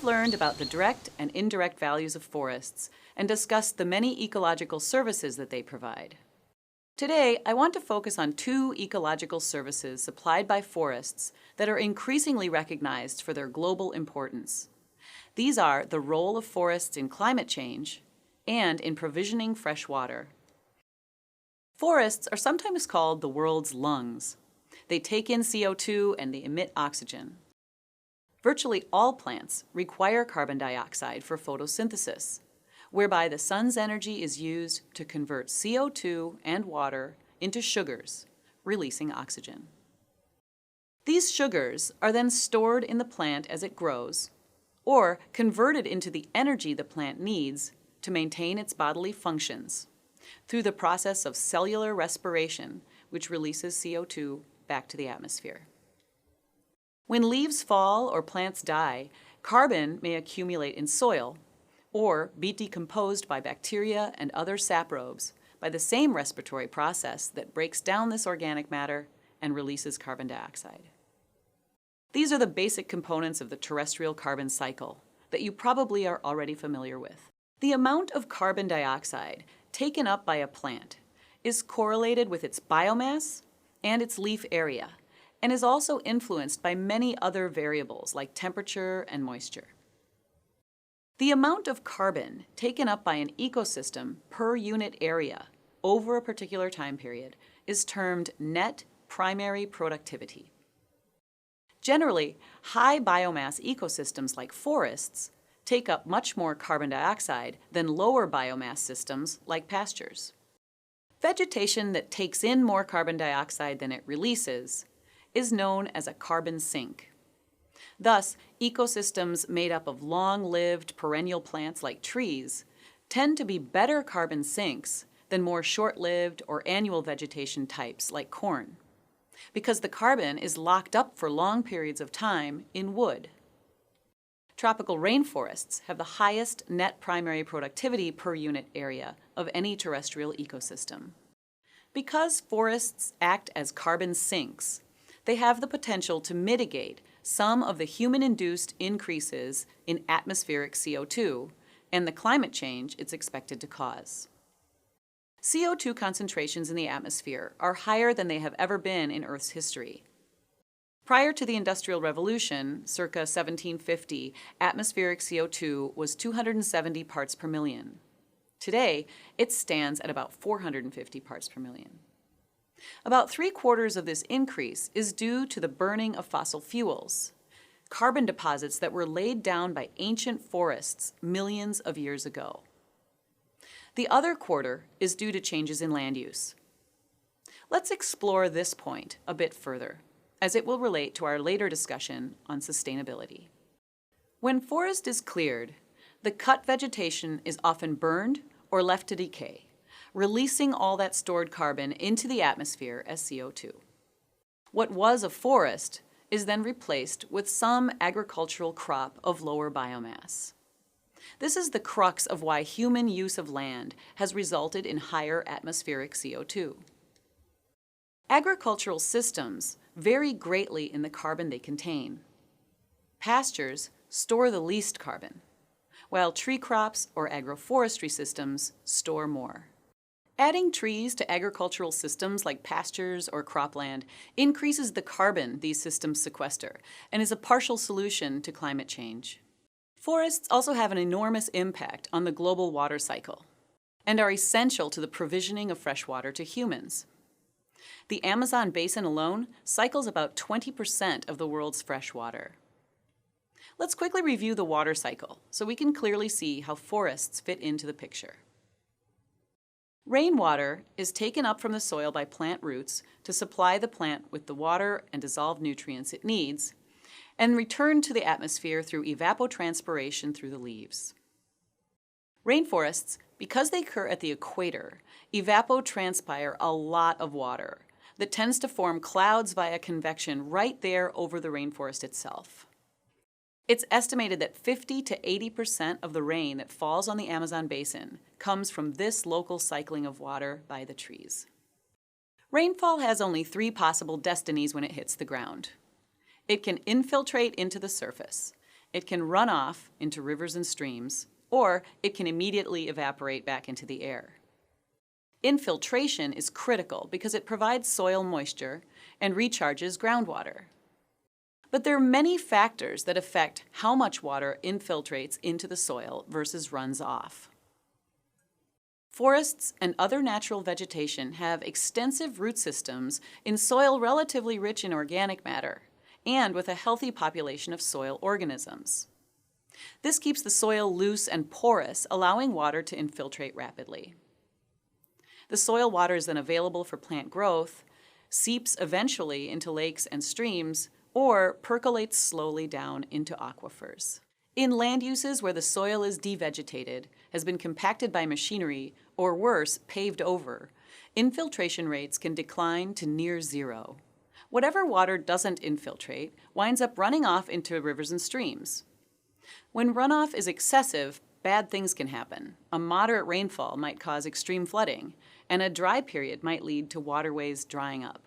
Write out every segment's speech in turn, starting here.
learned about the direct and indirect values of forests and discussed the many ecological services that they provide. Today, I want to focus on two ecological services supplied by forests that are increasingly recognized for their global importance. These are the role of forests in climate change and in provisioning fresh water. Forests are sometimes called the world's lungs. They take in CO2 and they emit oxygen. Virtually all plants require carbon dioxide for photosynthesis, whereby the sun's energy is used to convert CO2 and water into sugars, releasing oxygen. These sugars are then stored in the plant as it grows, or converted into the energy the plant needs to maintain its bodily functions through the process of cellular respiration, which releases CO2 back to the atmosphere. When leaves fall or plants die, carbon may accumulate in soil or be decomposed by bacteria and other saprobes by the same respiratory process that breaks down this organic matter and releases carbon dioxide. These are the basic components of the terrestrial carbon cycle that you probably are already familiar with. The amount of carbon dioxide taken up by a plant is correlated with its biomass and its leaf area, and is also influenced by many other variables like temperature and moisture. The amount of carbon taken up by an ecosystem per unit area over a particular time period is termed net primary productivity. Generally, high biomass ecosystems like forests take up much more carbon dioxide than lower biomass systems like pastures. Vegetation that takes in more carbon dioxide than it releases is known as a carbon sink. Thus, ecosystems made up of long-lived perennial plants like trees tend to be better carbon sinks than more short-lived or annual vegetation types like corn, because the carbon is locked up for long periods of time in wood. Tropical rainforests have the highest net primary productivity per unit area of any terrestrial ecosystem. Because forests act as carbon sinks, they have the potential to mitigate some of the human-induced increases in atmospheric CO2 and the climate change it's expected to cause. CO2 concentrations in the atmosphere are higher than they have ever been in Earth's history. Prior to the Industrial Revolution, circa 1750, atmospheric CO2 was 270 parts per million. Today, it stands at about 450 parts per million. About 3/4 of this increase is due to the burning of fossil fuels, carbon deposits that were laid down by ancient forests millions of years ago. The other quarter is due to changes in land use. Let's explore this point a bit further, as it will relate to our later discussion on sustainability. When forest is cleared, the cut vegetation is often burned or left to decay, releasing all that stored carbon into the atmosphere as CO2. What was a forest is then replaced with some agricultural crop of lower biomass. This is the crux of why human use of land has resulted in higher atmospheric CO2. Agricultural systems vary greatly in the carbon they contain. Pastures store the least carbon, while tree crops or agroforestry systems store more. Adding trees to agricultural systems like pastures or cropland increases the carbon these systems sequester and is a partial solution to climate change. Forests also have an enormous impact on the global water cycle and are essential to the provisioning of fresh water to humans. The Amazon basin alone cycles about 20% of the world's fresh water. Let's quickly review the water cycle so we can clearly see how forests fit into the picture. Rainwater is taken up from the soil by plant roots to supply the plant with the water and dissolved nutrients it needs, and returned to the atmosphere through evapotranspiration through the leaves. Rainforests, because they occur at the equator, evapotranspire a lot of water that tends to form clouds via convection right there over the rainforest itself. It's estimated that 50 to 80% of the rain that falls on the Amazon basin comes from this local cycling of water by the trees. Rainfall has only 3 possible destinies when it hits the ground. It can infiltrate into the surface. It can run off into rivers and streams, or it can immediately evaporate back into the air. Infiltration is critical because it provides soil moisture and recharges groundwater. But there are many factors that affect how much water infiltrates into the soil versus runs off. Forests and other natural vegetation have extensive root systems in soil relatively rich in organic matter and with a healthy population of soil organisms. This keeps the soil loose and porous, allowing water to infiltrate rapidly. The soil water is then available for plant growth, seeps eventually into lakes and streams, or percolates slowly down into aquifers. In land uses where the soil is devegetated, has been compacted by machinery, or worse, paved over, infiltration rates can decline to near zero. Whatever water doesn't infiltrate winds up running off into rivers and streams. When runoff is excessive, bad things can happen. A moderate rainfall might cause extreme flooding, and a dry period might lead to waterways drying up.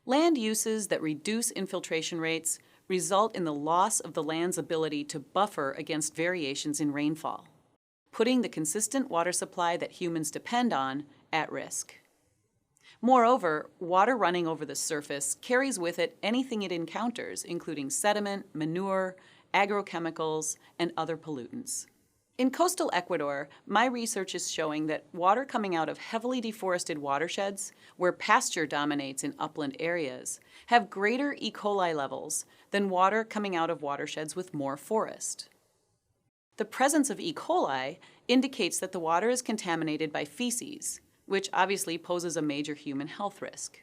Land uses that reduce infiltration rates result in the loss of the land's ability to buffer against variations in rainfall, putting the consistent water supply that humans depend on at risk. Moreover, water running over the surface carries with it anything it encounters, including sediment, manure, agrochemicals, and other pollutants. In coastal Ecuador, my research is showing that water coming out of heavily deforested watersheds, where pasture dominates in upland areas, have greater E. coli levels than water coming out of watersheds with more forest. The presence of E. coli indicates that the water is contaminated by feces, which obviously poses a major human health risk.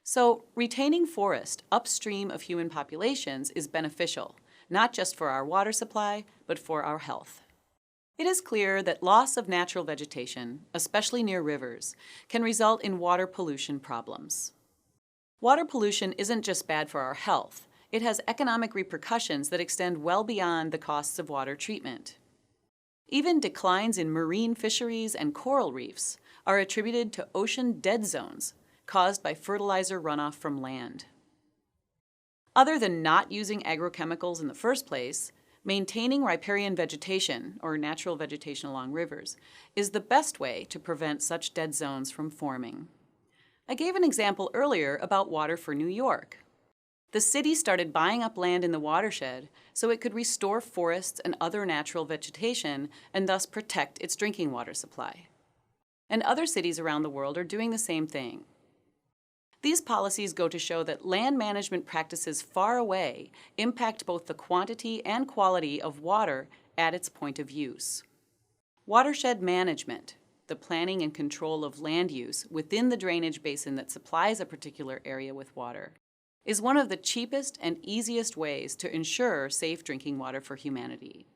So, retaining forest upstream of human populations is beneficial, not just for our water supply, but for our health. It is clear that loss of natural vegetation, especially near rivers, can result in water pollution problems. Water pollution isn't just bad for our health, it has economic repercussions that extend well beyond the costs of water treatment. Even declines in marine fisheries and coral reefs are attributed to ocean dead zones caused by fertilizer runoff from land. Other than not using agrochemicals in the first place, maintaining riparian vegetation, or natural vegetation along rivers, is the best way to prevent such dead zones from forming. I gave an example earlier about water for New York. The city started buying up land in the watershed so it could restore forests and other natural vegetation and thus protect its drinking water supply. And other cities around the world are doing the same thing. These policies go to show that land management practices far away impact both the quantity and quality of water at its point of use. Watershed management, the planning and control of land use within the drainage basin that supplies a particular area with water, is one of the cheapest and easiest ways to ensure safe drinking water for humanity.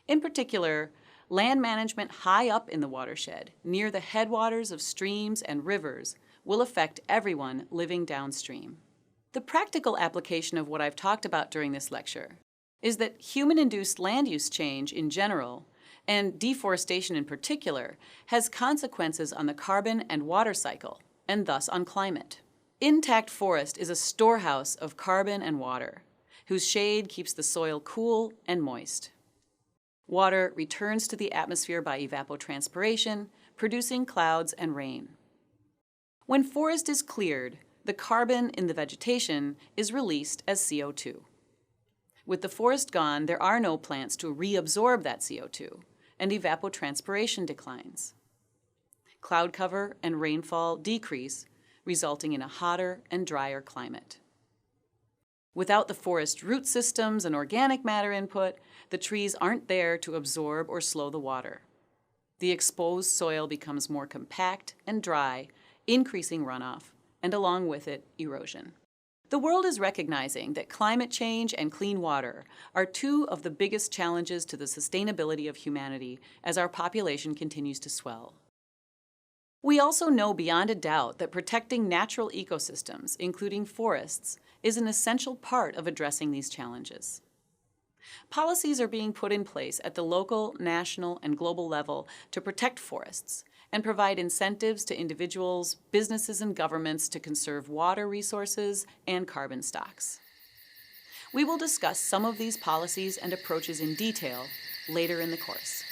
In particular, land management high up in the watershed, near the headwaters of streams and rivers, will affect everyone living downstream. The practical application of what I've talked about during this lecture is that human-induced land use change in general, and deforestation in particular, has consequences on the carbon and water cycle, and thus on climate. Intact forest is a storehouse of carbon and water, whose shade keeps the soil cool and moist. Water returns to the atmosphere by evapotranspiration, producing clouds and rain. When forest is cleared, the carbon in the vegetation is released as CO2. With the forest gone, there are no plants to reabsorb that CO2, and evapotranspiration declines. Cloud cover and rainfall decrease, resulting in a hotter and drier climate. Without the forest root systems and organic matter input, the trees aren't there to absorb or slow the water. The exposed soil becomes more compact and dry, increasing runoff, and along with it, erosion. The world is recognizing that climate change and clean water are two of the biggest challenges to the sustainability of humanity as our population continues to swell. We also know beyond a doubt that protecting natural ecosystems, including forests, is an essential part of addressing these challenges. Policies are being put in place at the local, national, and global level to protect forests and provide incentives to individuals, businesses, and governments to conserve water resources and carbon stocks. We will discuss some of these policies and approaches in detail later in the course.